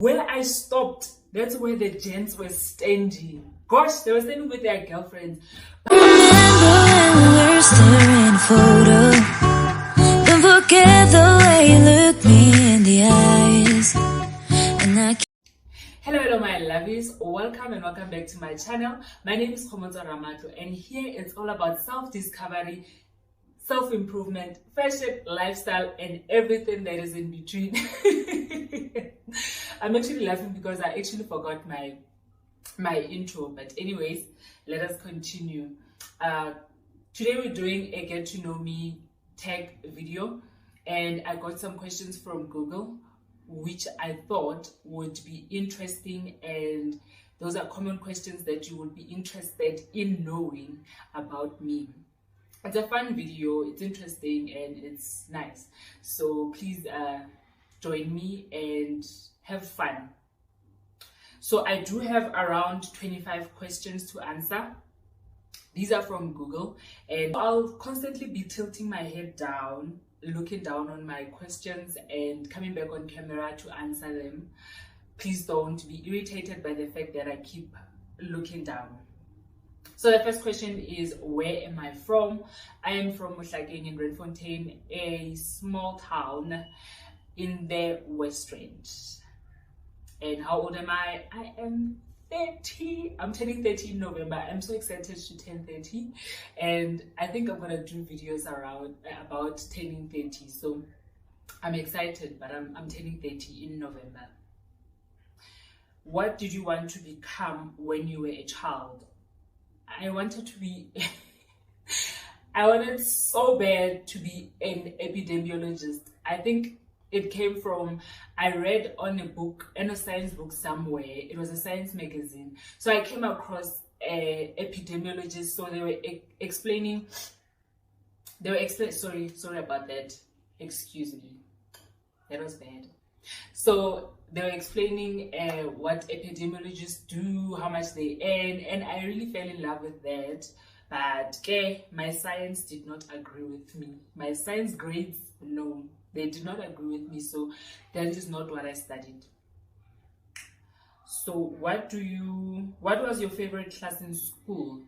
Where I stopped, that's where the gents were standing. Gosh, they were standing with their girlfriends. We're staring photo. Don't forget the way you look me in the eyes. And Hello my lovies, welcome and welcome back to my channel. My name is Khomotso Ramato, and here it's all about self-discovery, self-improvement, fashion, lifestyle, and everything that is in between. I'm actually laughing because I actually forgot my intro, but anyways, let us continue. Today we're doing a get to know me tag video, and I got some questions from Google which I thought would be interesting, and those are common questions that you would be interested in knowing about me. It's a fun video, it's interesting, and it's nice. So please join me and have fun. So I do have around 25 questions to answer. These are from Google, and I'll constantly be tilting my head down, looking down on my questions and coming back on camera to answer them. Please don't be irritated by the fact that I keep looking down. So the first question is, where am I from? I am from Mohlakeng in Randfontein, a small town in the West Rand. And how old am I? I am 30. I'm turning 30 in November. I'm so excited to turn 30, and I think I'm gonna do videos about turning 30. So I'm excited, but I'm turning 30 in November. What did you want to become when you were a child? I wanted to be I wanted so bad to be an epidemiologist. I think it came from, I read on a book, in a science book somewhere. It was a science magazine. So I came across epidemiologists. So they were explaining, sorry about that. Excuse me. That was bad. So they were explaining what epidemiologists do, how much they earn, and I really fell in love with that. But my science did not agree with me. My science grades, no, they did not agree with me. So that is not what I studied. So what was your favorite class in school?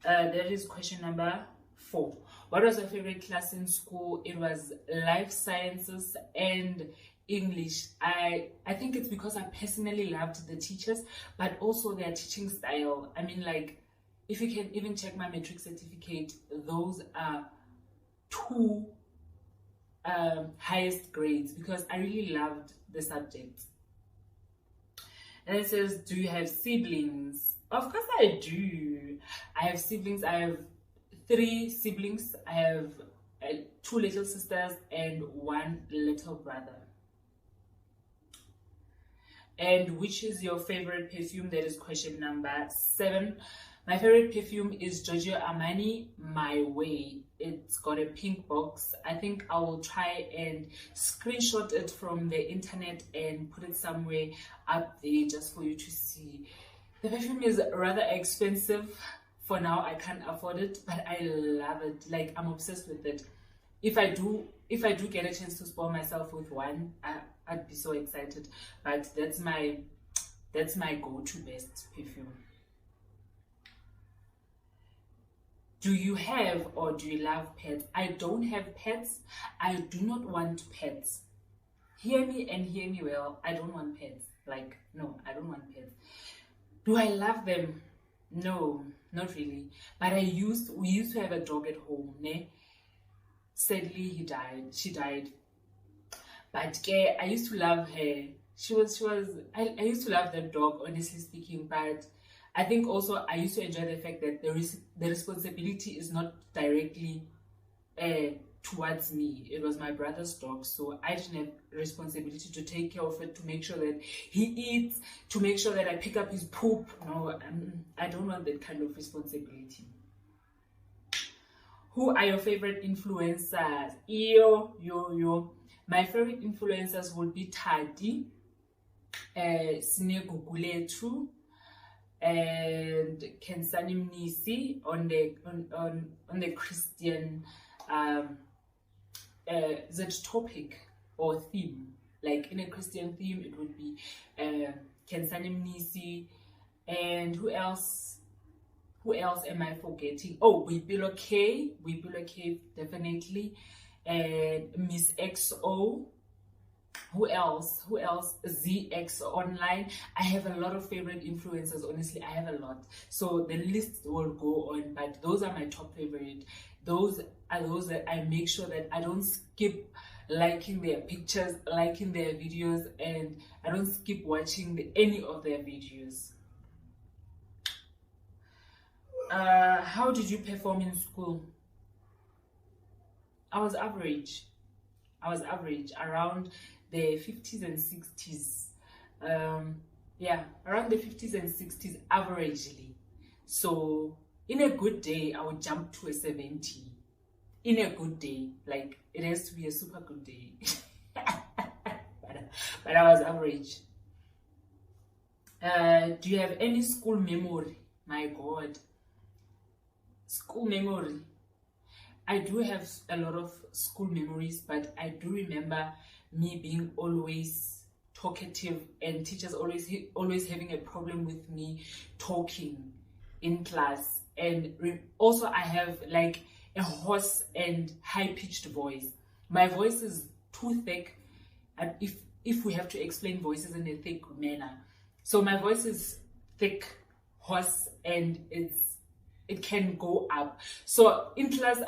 That is question number 4. What was your favorite class in school? It was life sciences and English. I think it's because I personally loved the teachers, but also their teaching style. I mean, like, if you can even check my matric certificate, those are 2 highest grades because I really loved the subject. And it says, do you have siblings? Of course I do. I have siblings. I have 3 siblings. I have 2 little sisters and 1 little brother. And which is your favorite perfume? That is question number 7. My favorite perfume is Giorgio Armani My Way. It's got a pink box. I think I will try and screenshot it from the internet and put it somewhere up there just for you to see. The perfume is rather expensive. For now, I can't afford it, but I love it. Like, I'm obsessed with it. If I do get a chance to spoil myself with one, I'd be so excited. But that's my go-to best perfume. Do you have or do you love pets? I don't have pets. I do not want pets. Hear me and hear me well. I don't want pets. Like, no, I don't want pets. Do I love them? No, not really. But we used to have a dog at home, ne? Sadly, she died. But I used to love her. I used to love that dog, honestly speaking. But I think also I used to enjoy the fact that the responsibility is not directly towards me. It was my brother's dog, so I didn't have responsibility to take care of it, to make sure that he eats, to make sure that I pick up his poop. No, I don't want that kind of responsibility. Who are your favorite influencers? Yo. My favorite influencers would be Tadi, Sine Guguletu, and Kensani Mnisi on the Christian that topic or theme. Like in a Christian theme, it would be Kensani Mnisi, and who else? Who else am I forgetting? Oh, We Below K, definitely, and Miss XO. Who else? ZX Online. I have a lot of favorite influencers. Honestly, I have a lot. So the list will go on, but those are my top favorite. Those are those that I make sure that I don't skip liking their pictures, liking their videos, and I don't skip watching any of their videos. How did you perform in school? I was average around the 50s and 60s. Yeah, around the 50s and 60s averagely. So in a good day, I would jump to a 70. In a good day, like it has to be a super good day. but I was average. Do you have any school memory? My God. School memory. I do have a lot of school memories, but I do remember me being always talkative and teachers always having a problem with me talking in class. And also I have like a hoarse and high-pitched voice. My voice is too thick, and if we have to explain voices in a thick manner. So my voice is thick, hoarse, and it can go up. So in class,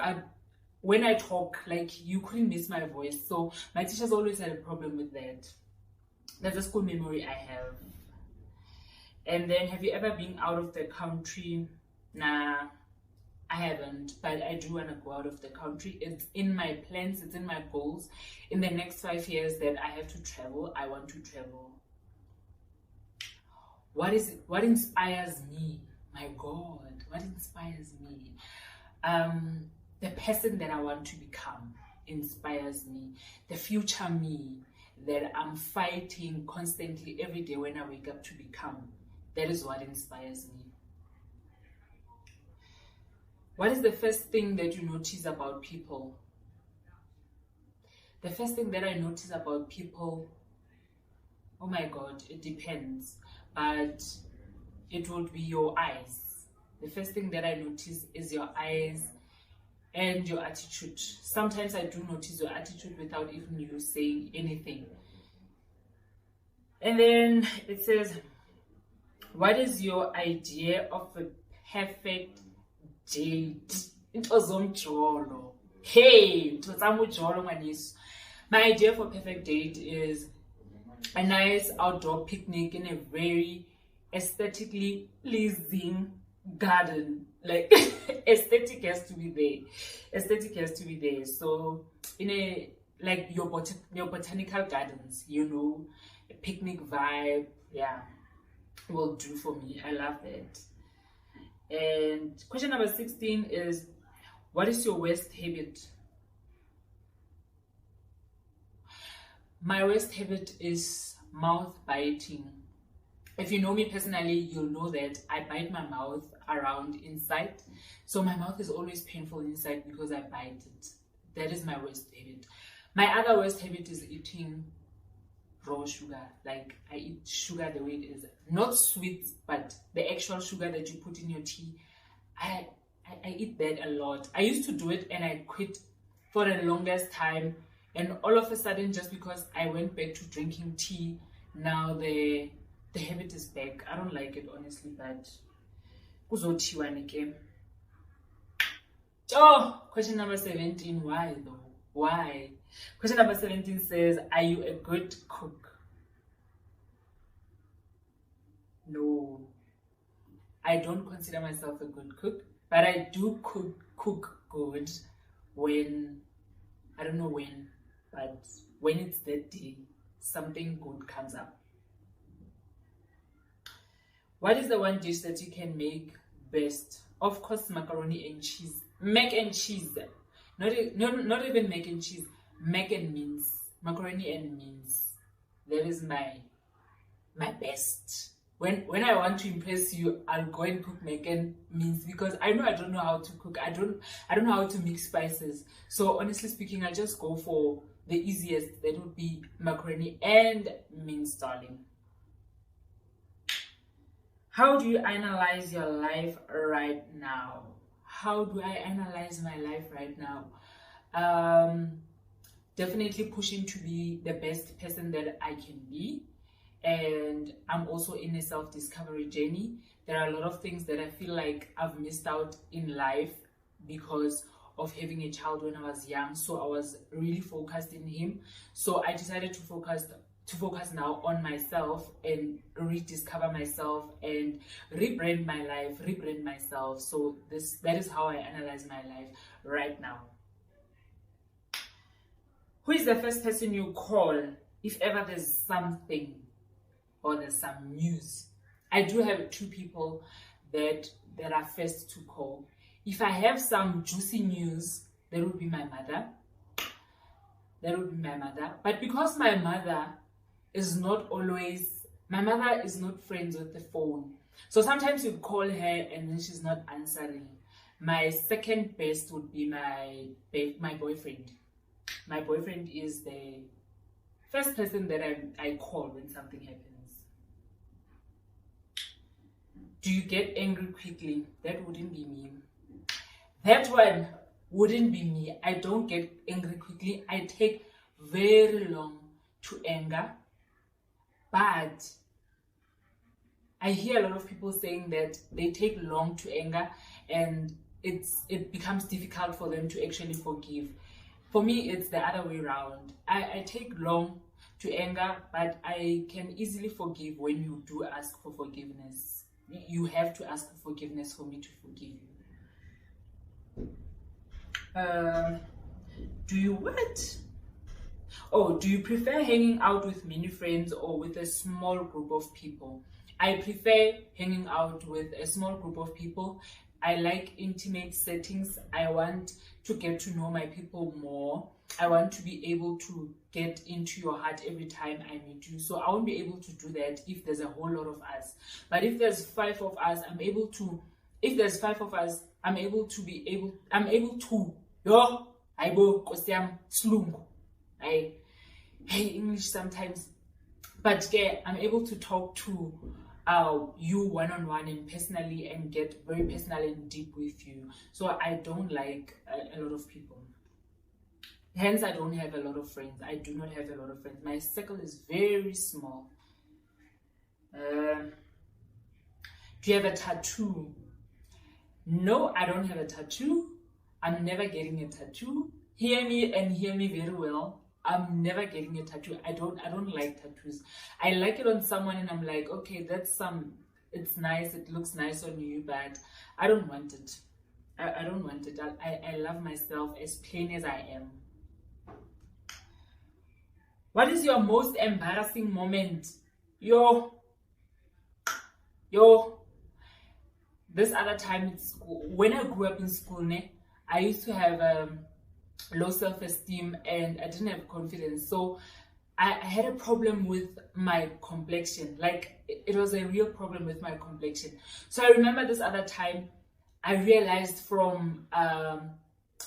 when I talk, like you couldn't miss my voice. So my teachers always had a problem with that. That's a school memory I have. And then, have you ever been out of the country? Nah, I haven't, but I do want to go out of the country. It's in my plans, it's in my goals. In the next 5 years that I have to travel, I want to travel. What inspires me? My God, what inspires me? The person that I want to become inspires me. The future me that I'm fighting constantly every day when I wake up to become. That is what inspires me. What is the first thing that you notice about people? The first thing that I notice about people, oh my God, it depends. But it would be your eyes. The first thing that I notice is your eyes and your attitude. Sometimes I do notice your attitude without even you saying anything. And then it says, what is your idea of a perfect date? It was on Jolo. Hey, it was on Jolo. My idea for perfect date is a nice outdoor picnic in a very aesthetically pleasing garden. Like aesthetic has to be there. So in a like your botanical gardens, you know, a picnic vibe, yeah, will do for me. I love that. And question number 16 is, what is your worst habit? My worst habit is mouth biting. If you know me personally, you'll know that I bite my mouth around inside. So my mouth is always painful inside because I bite it. That is my worst habit. My other worst habit is eating raw sugar. Like I eat sugar the way it is. Not sweet, but the actual sugar that you put in your tea. I eat that a lot. I used to do it and I quit for the longest time. And all of a sudden, just because I went back to drinking tea, now the habit is back. I don't like it, honestly, but oh, question number 17. Why though? Why? Question number 17 says, are you a good cook? No, I don't consider myself a good cook, but I do cook good when, I don't know when, but when it's that day, something good comes up. What is the one dish that you can make best? Of course, macaroni and cheese. Mac and cheese. Not even mac and cheese. Mac and mince. Macaroni and mince. That is my best. When I want to impress you, I'll go and cook mac and mince because I know I don't know how to cook. I don't know how to mix spices. So honestly speaking, I just go for the easiest, that would be macaroni and mince, darling. How do you analyze your life right now? How do I analyze my life right now? Definitely pushing to be the best person that I can be. And I'm also in a self-discovery journey. There are a lot of things that I feel like I've missed out in life because of having a child when I was young. So I was really focused in him. So I decided to focus now on myself and rediscover myself and rebrand my life, rebrand myself. So that is how I analyze my life right now. Who is the first person you call if ever there's something or there's some news? I do have 2 people that are first to call. If I have some juicy news, that would be my mother. That would be my mother. But because my mother is not friends with the phone. So sometimes you call her and then she's not answering. My second best would be my boyfriend. My boyfriend is the first person that I call when something happens. Do you get angry quickly? That wouldn't be me. That one wouldn't be me. I don't get angry quickly. I take very long to anger. But I hear a lot of people saying that they take long to anger and it becomes difficult for them to actually forgive. For me, it's the other way around. I take long to anger, but I can easily forgive when you do ask for forgiveness. You have to ask for forgiveness for me to forgive you. Do you what? Oh, do you prefer hanging out with many friends or with a small group of people? I prefer hanging out with a small group of people. I like intimate settings. I want to get to know my people more. I want to be able to get into your heart every time I meet you. So I won't be able to do that if there's a whole lot of us. But if there's 5 of us, I'm able to. Yo, I go kosiam slung. I hate English sometimes, but yeah, I'm able to talk to you one-on-one and personally and get very personal and deep with you. So I don't like a lot of people. Hence, I don't have a lot of friends. I do not have a lot of friends. My circle is very small. Do you have a tattoo? No, I don't have a tattoo. I'm never getting a tattoo. Hear me and hear me very well. I'm never getting a tattoo. I don't like tattoos. I like it on someone and I'm like, okay, it's nice, it looks nice on you, but I don't want it. I don't want it. I love myself as plain as I am. What is your most embarrassing moment? Yo, this other time in school, when I grew up in school, I used to have low self-esteem and I didn't have confidence. So I had a problem with my complexion. Like it was a real problem with my complexion. So I remember this other time I realized from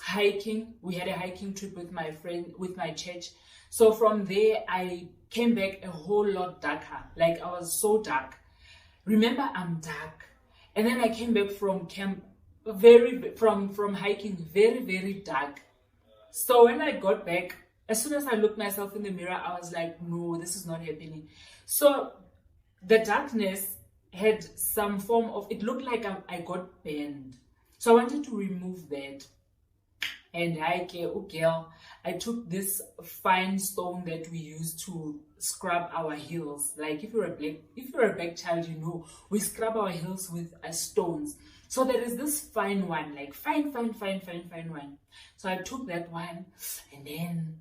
hiking. We had a hiking trip with my friend, with my church. So from there I came back a whole lot darker. Like I was so dark. Remember, I'm dark. And then I came back from camp from hiking very, very dark. So when I got back, as soon as I looked myself in the mirror, I was like, no, this is not happening. So the darkness had some form of, it looked like I got burned. So I wanted to remove that. And I took this fine stone that we use to scrub our heels. Like if you're a black child, you know, we scrub our heels with stones. So there is this fine one, like fine one. So I took that one and then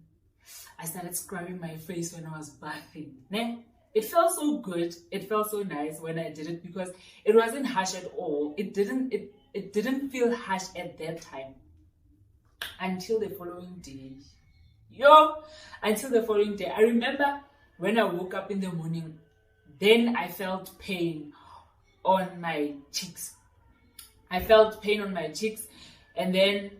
I started scrubbing my face when I was bathing. It felt so good. It felt so nice when I did it because it wasn't harsh at all. It didn't feel harsh at that time. Until the following day. Until the following day. I remember when I woke up in the morning, then I felt pain on my cheeks. I felt pain on my cheeks, and then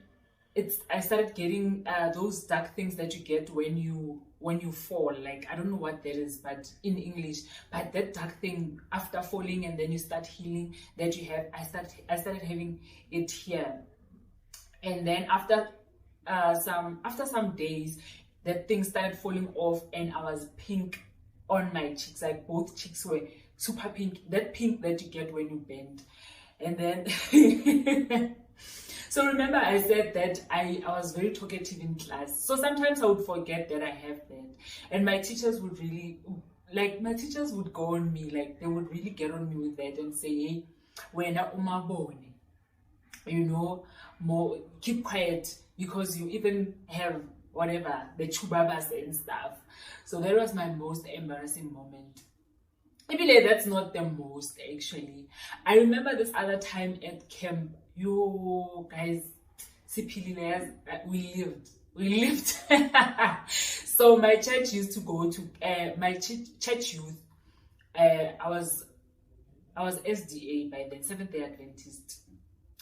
I started getting those dark things that you get when you fall. Like, I don't know what that is, but in English, but that dark thing after falling and then you start healing that you have, I started having it here. And then after some days, that thing started falling off and I was pink on my cheeks. Like, both cheeks were super pink, that pink that you get when you bend. And then so remember I said that I was very talkative in class. So sometimes I would forget that I have that. And my teachers would really, like, my teachers would go on me, like, they would really get on me with that and say, hey, wena umabone, you know, more, keep quiet, because you even have whatever, the chubabas and stuff. So that was my most embarrassing moment. Maybe that's not the most, actually. I remember this other time at camp. You guys, we lived. So my church used to go to my church youth. I was SDA by then, Seventh-day Adventist.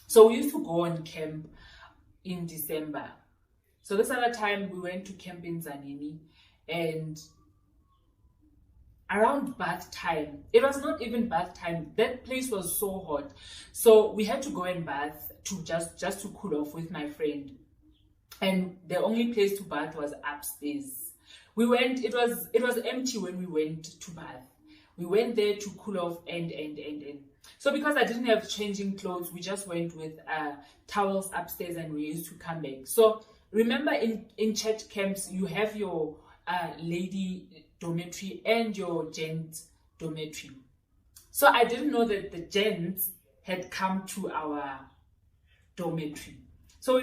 So we used to go on camp in December. So this other time we went to camp in Zanini, and around bath time, it was not even bath time, that place was so hot, so we had to go and bath to just to cool off with my friend, and the only place to bath was upstairs. We went, it was empty when we went to bath. We went there to cool off and so because I didn't have changing clothes, we just went with towels upstairs and we used to come back. So remember, in church camps you have your lady dormitory and your gents dormitory. So I didn't know that the gents had come to our dormitory. So we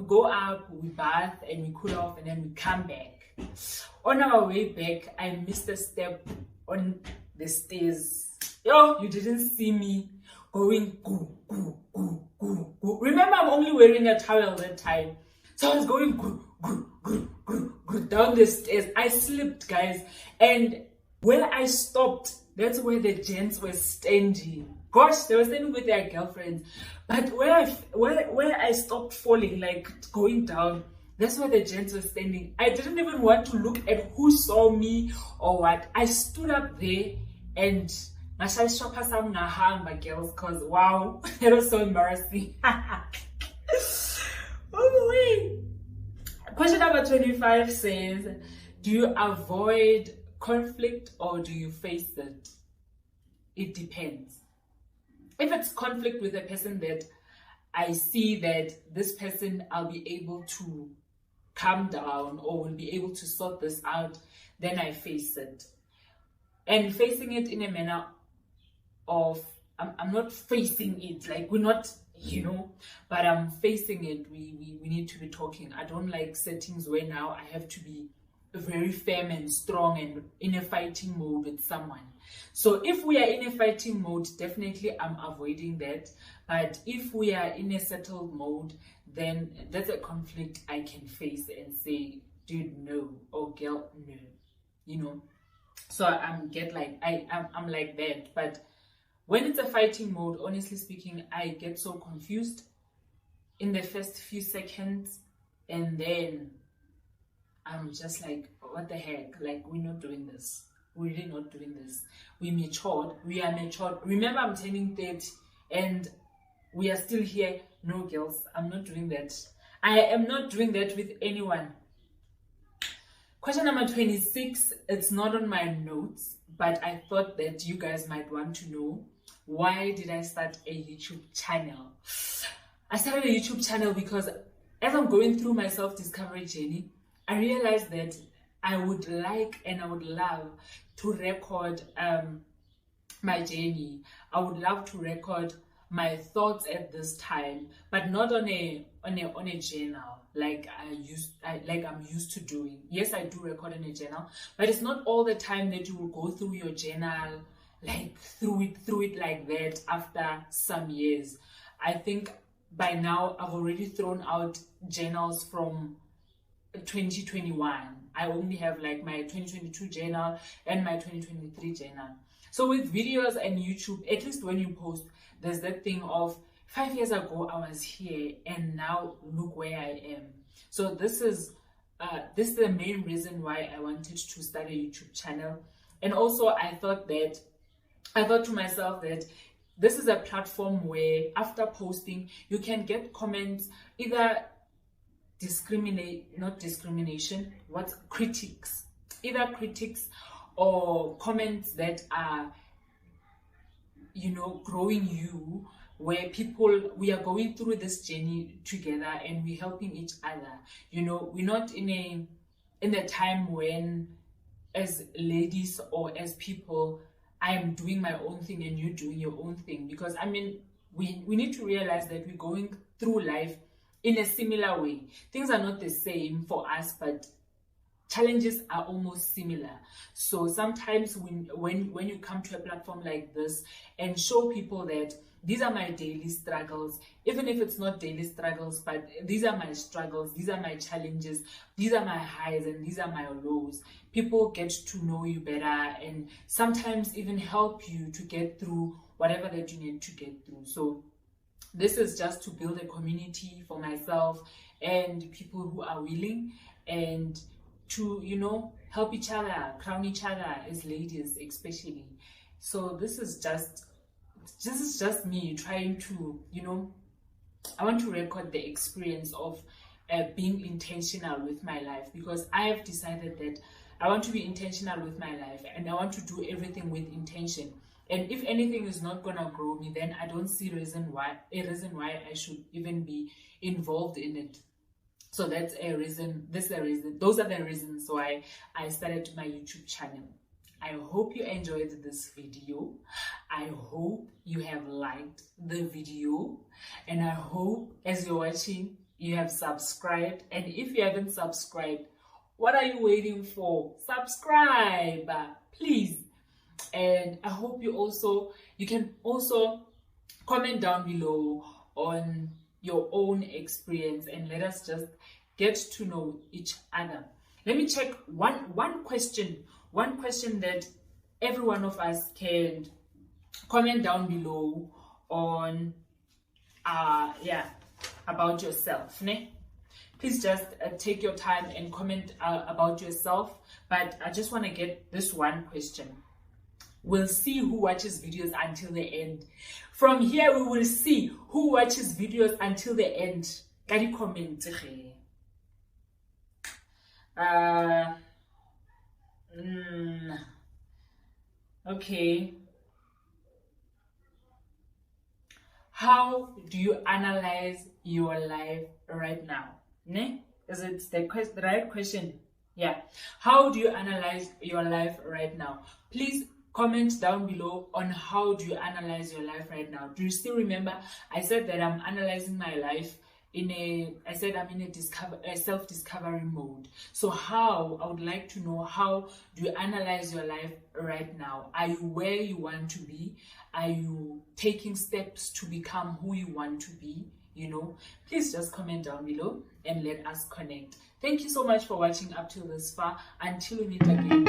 go up, we bath and we cool off and then we come back. On our way back, I missed a step on the stairs. Yo, you didn't see me going goo, goo, goo, goo, goo. Remember, I'm only wearing a towel that time. So I was going goo, goo, goo, goo, goo, down the stairs. I slipped, guys. And where I stopped, that's where the gents were standing. Gosh, they were standing with their girlfriends. But where I stopped falling, like going down, that's where the gents were standing. I didn't even want to look at who saw me or what. I stood up there and I started shopping some Nahanga girls, because wow, it was so embarrassing. Oh, wait. Question number 25 says, do you avoid conflict or do you face it? It depends. If it's conflict with a person that I see that this person I'll be able to calm down or will be able to sort this out, then I face it. And facing it in a manner of, I'm not facing it, like we're not, you know, but I'm facing it. We need to be talking. I don't like settings where now I have to be very firm and strong and in a fighting mode with someone. So if we are in a fighting mode, definitely I'm avoiding that. But if we are in a settled mode, then that's a conflict I can face and say, dude, no, or girl, no, you know. So I'm like that. But when it's a fighting mode, honestly speaking, I get so confused in the first few seconds, and then I'm just like, what the heck? Like, we're not doing this. We're really not doing this. We matured. We are matured. Remember, I'm turning 30 and we are still here. No, girls, I'm not doing that. I am not doing that with anyone. Question number 26. It's not on my notes, but I thought that you guys might want to know, why did I start a YouTube channel? I started a YouTube channel because as I'm going through my self-discovery journey, I realized that I would like and I would love to record my journey. I would love to record my thoughts at this time, but not on a journal like I'm used to doing. Yes, I do record in a journal, but it's not all the time that you will go through your journal, like through it like that after some years. I think by now I've already thrown out journals from 2021. I only have like my 2022 journal and my 2023 journal. So with videos and YouTube, at least when you post, there's that thing of 5 years ago I was here, and now look where I am. So this is the main reason why I wanted to start a YouTube channel. And also I thought to myself that this is a platform where after posting you can get comments, either critics, either critics or comments that are, you know, growing you, where we are going through this journey together and we're helping each other. You know, we're not in a time when, as ladies or as people, I am doing my own thing and you're doing your own thing. Because I mean, we need to realize that we're going through life in a similar way. Things are not the same for us, but challenges are almost similar. So sometimes when you come to a platform like this and show people that these are my daily struggles, even if it's not daily struggles, but these are my struggles, these are my challenges, these are my highs and these are my lows, people get to know you better and sometimes even help you to get through whatever that you need to get through. So this is just to build a community for myself and people who are willing, and to, you know, help each other, crown each other as ladies especially. So this is just me trying to, you know, I want to record the experience of being intentional with my life, because I have decided that I want to be intentional with my life and I want to do everything with intention. And if anything is not gonna grow me, then I don't see a reason why I should even be involved in it. So that's a reason. Those are the reasons why I started my YouTube channel. I hope you enjoyed this video. I hope you have liked the video, and I hope as you're watching you have subscribed. And if you haven't subscribed, what are you waiting for? Subscribe, please. And I hope you can also comment down below on your own experience, and let us just get to know each other. Let me check one question that every one of us can comment down below on about yourself, ne? Please just take your time and comment about yourself. But I just want to get this one question. We'll see who watches videos until the end. From here, we will see who watches videos until the end. Can you comment? Okay. How do you analyze your life right now? Ne? Is it the right question? Yeah. How do you analyze your life right now? Please comment down below on how do you analyze your life right now. Do you still remember I said that I'm analyzing my life I'm in a self-discovery mode. So I would like to know, how do you analyze your life right now? Are you where you want to be? Are you taking steps to become who you want to be? You know, please just comment down below and let us connect. Thank you so much for watching up till this far. Until we meet again.